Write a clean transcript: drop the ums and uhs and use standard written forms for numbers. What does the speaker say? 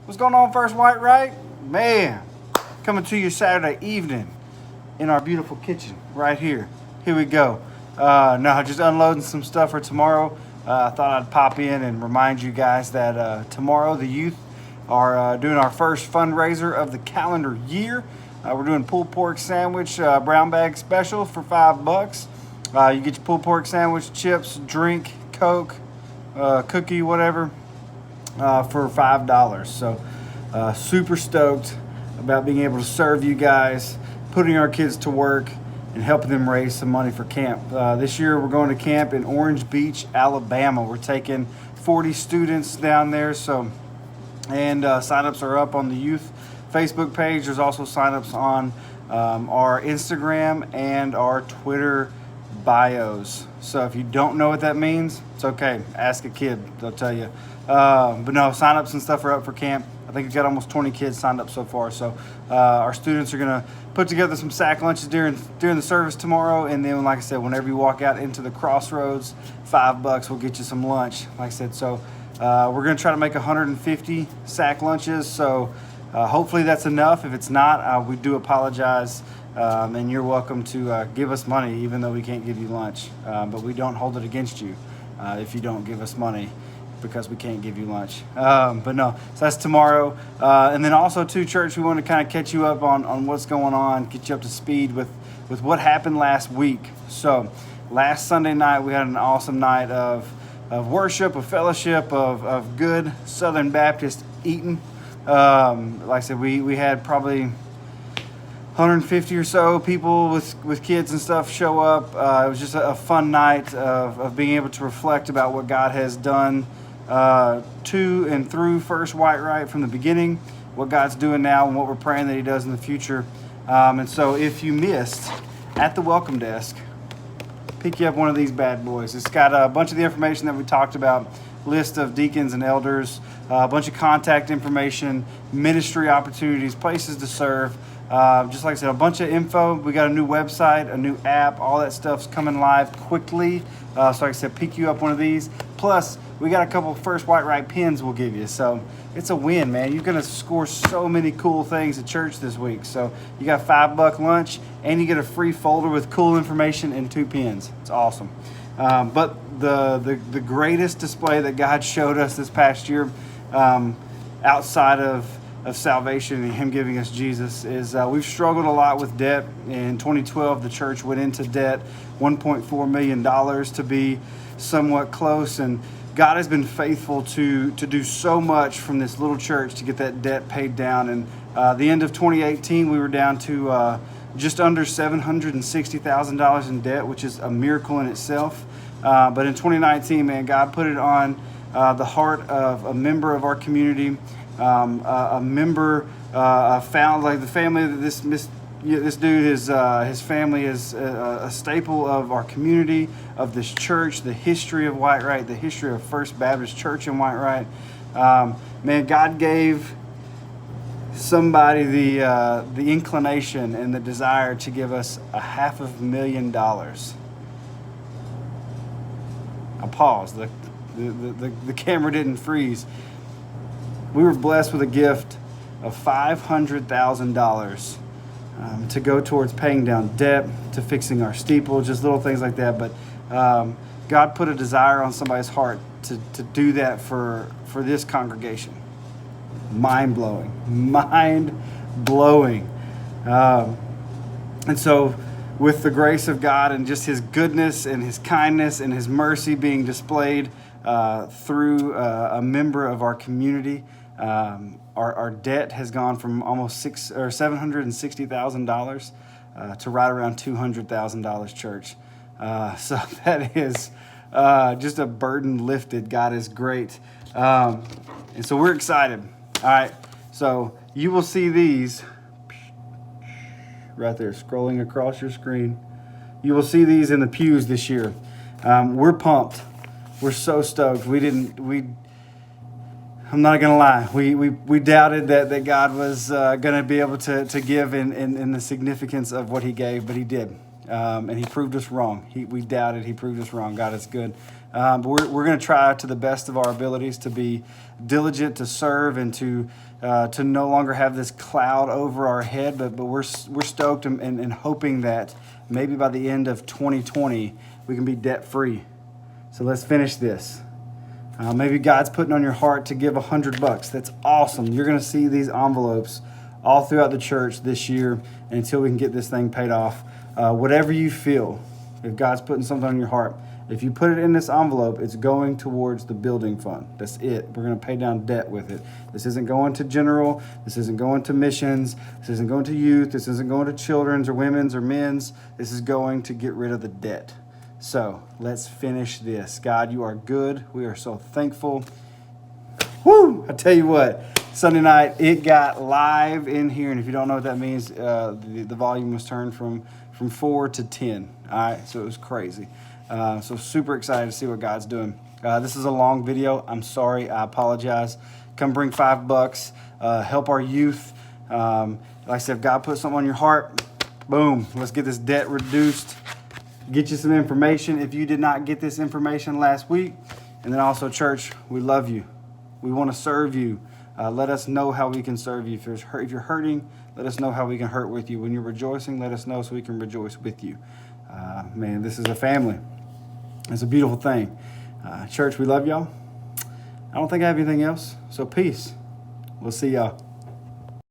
What's going on, First Whitewright? Man, coming to you Saturday evening in our beautiful kitchen right here. Here we go. No, just unloading some stuff for tomorrow. I thought I'd pop in and remind you guys that tomorrow the youth are doing our first fundraiser of the calendar year. We're doing pulled pork sandwich brown bag special for $5. You get your pulled pork sandwich, chips, drink, Coke, cookie, whatever, for $5. So super stoked about being able to serve you guys, putting our kids to work, and helping them raise some money for camp. This year we're going to camp in Orange Beach, Alabama. We're taking 40 students down there. And signups are up on the youth Facebook page. There's also signups on our Instagram and our Twitter bios. So if you don't know what that means, it's okay. Ask a kid, they'll tell you. But no, signups and stuff are up for camp. I think we've got almost 20 kids signed up so far. So our students are going to put together some sack lunches during the service tomorrow. And then, like I said, whenever you walk out into the crossroads, $5 will get you some lunch. Like I said, so we're going to try to make 150 sack lunches. So hopefully that's enough. If it's not, we do apologize. And you're welcome to give us money, even though we can't give you lunch. But we don't hold it against you if you don't give us money, because we can't give you lunch. But no, so that's tomorrow. And then also, too, church, we want to kind of catch you up on what's going on, get you up to speed with what happened last week. So last Sunday night, we had an awesome night of worship, of fellowship, of good Southern Baptist eating. Like I said, we had probably 150 or so people with kids and stuff show up. It was just a fun night of being able to reflect about what God has done to and through First Whitewright from the beginning, what God's doing now, and what we're praying that He does in the future. And so if you missed, at the welcome desk, pick you up one of these bad boys. It's got a bunch of the information that we talked about, list of deacons and elders, a bunch of contact information, ministry opportunities, places to serve. Just like I said, a bunch of info. We got a new website, a new app, all that stuff's coming live quickly. So like I said, pick you up one of these. Plus, we got a couple First Whitewright pins we'll give you. So it's a win, man. You're going to score so many cool things at church this week. So you got $5 lunch, and you get a free folder with cool information and 2 pins. It's awesome. But the greatest display that God showed us this past year, outside of salvation and Him giving us Jesus, is we've struggled a lot with debt. In 2012, the church went into debt, $1.4 million to be somewhat close, and God has been faithful to do so much from this little church to get that debt paid down. And the end of 2018, we were down to just under $760,000 in debt, which is a miracle in itself. But in 2019, man, God put it on the heart of a member of our community, a member found, like the family that this dude, his family is a staple of our community, of this church, the history of Whitewright, the history of First Baptist Church in Whitewright. Man, God gave somebody the inclination and the desire to give us $500,000. I'll pause. The camera didn't freeze. We were blessed with a gift of $500,000 to go towards paying down debt, to fixing our steeple, just little things like that. But God put a desire on somebody's heart to do that for this congregation. Mind-blowing. And so with the grace of God and just His goodness and His kindness and His mercy being displayed through a member of our community, our debt has gone from almost $760,000 to right around $200,000, church. So that is just a burden lifted. God is great. And so we're excited. All right. So you will see these right there scrolling across your screen. You will see these in the pews this year. We're pumped. We're so stoked. I'm not going to lie. We doubted that God was going to be able to give in the significance of what He gave, but He did. And He proved us wrong. We doubted. He proved us wrong. God is good. But we're going to try to the best of our abilities to be diligent, to serve, and to no longer have this cloud over our head. But we're stoked and hoping that maybe by the end of 2020 we can be debt free. So let's finish this. Maybe God's putting on your heart to give $100. That's awesome. You're going to see these envelopes all throughout the church this year until we can get this thing paid off. Whatever you feel, if God's putting something on your heart, if you put it in this envelope, it's going towards the building fund. That's it. We're going to pay down debt with it. This isn't going to general. This isn't going to missions. This isn't going to youth. This isn't going to children's or women's or men's. This is going to get rid of the debt. So let's finish this. God, you are good. We are so thankful. Woo! I tell you what, Sunday night, it got live in here. And if you don't know what that means, the volume was turned from 4 to 10. All right, so it was crazy. So super excited to see what God's doing. This is a long video. I'm sorry. I apologize. Come bring $5. Help our youth. Like I said, if God put something on your heart, boom, let's get this debt reduced. Get you some information if you did not get this information last week. And then also, church, we love you. We want to serve you. Let us know how we can serve you. If you're hurting, let us know how we can hurt with you. When you're rejoicing, let us know so we can rejoice with you. Man, this is a family. It's a beautiful thing. Church, we love y'all. I don't think I have anything else. So peace. We'll see y'all.